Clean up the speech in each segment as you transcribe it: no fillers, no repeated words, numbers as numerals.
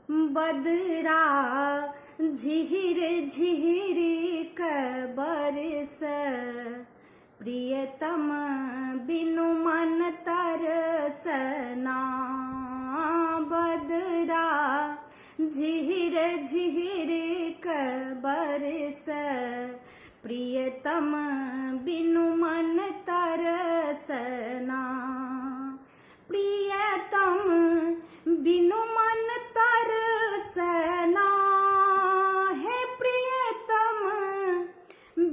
बदरा झिहिर झिहिर बरस प्रियतम बिनु मन तरसना। बदरा झिहिर झिहिर बरस प्रियतम बिनु मन तरसना। प्रियतम बिनु मन तरसना है प्रियतम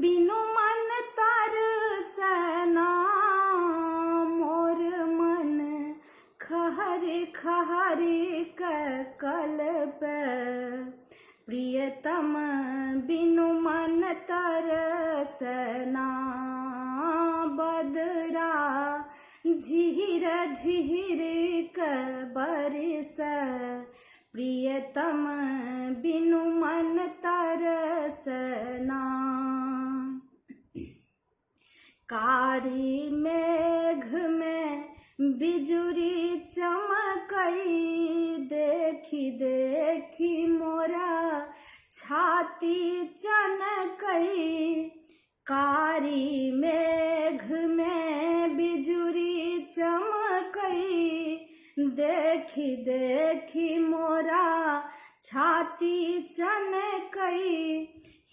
बिनु मन तरसना। मोर मन खहर खहर कल्प प्रियतम बिनु मन तरसना। बदरा झिहिर झिहिर बरस प्रियतम बिनु मन तरसना। कारी मेघ में बिजुरी चमकई देखी देखी मोरा छाती चनकई। कारी मेघ में बिजुरी चमकई देखी देखी मोरा छाती चनकई।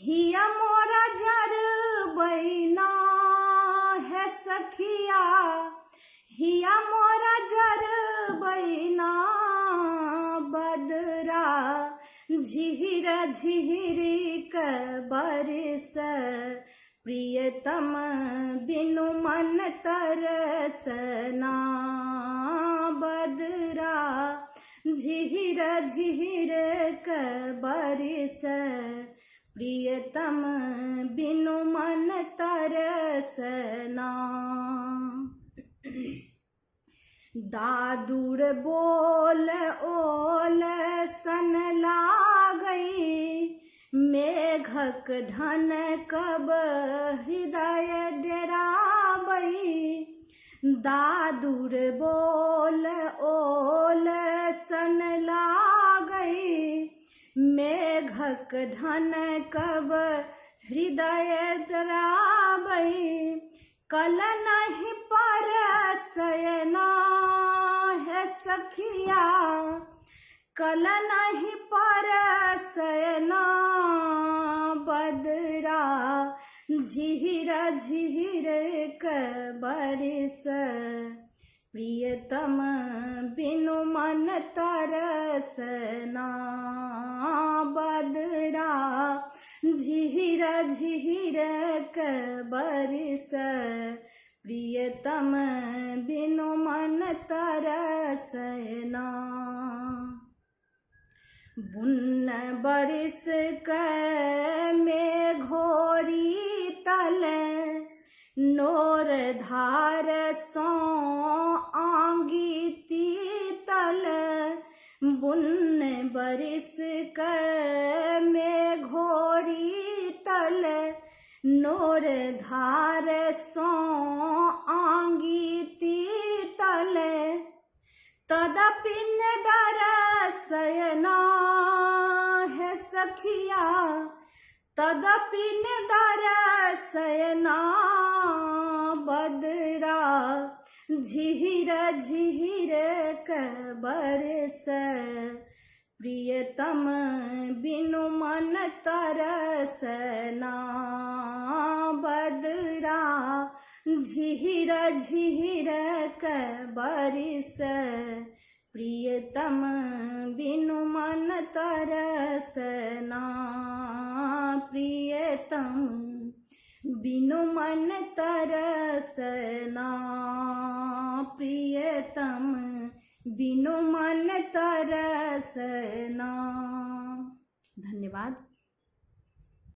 हिया मोरा जर बैना है सखिया हिया मोरा जर बैना। बदरा झिहिर झिहिर बरस प्रियतम बिनु मन तरसना। बदरा झिहिर झिहिर बरस प्रियतम बिनु मन तरसना। दादुर बोल ओल सन लागई मेघक ढन कब हृदय डराबई। दादुर बोल ओल सन लागई मेघक ढन कब हृदय डराबई। कल नहीं परसना है सखिया कल नहीं परसना। बदरा झिहिर झिहिर बरस प्रियतम बिनु मन तरसना। बदरा झिहिर झिहिर बरस प्रियतम बिनु मन तरसना। बुन्न बरस मेघोरी तल नोर धार सो आंगी तीतल। बुन्न बरस मेघोरी तल नोर धार सो आंगी तीतल। तदपि न दरसना है सखिया तदपि न दरसना। बदरा झिहिर झिहिर बरस प्रियतम बिनु मन तरसना। बदरा झिहिर झिहिर बरस प्रियतम बिनु मन तरसना। प्रियतम बिनु मन तरसना। प्रियतम बिनु मन तरसना। धन्यवाद।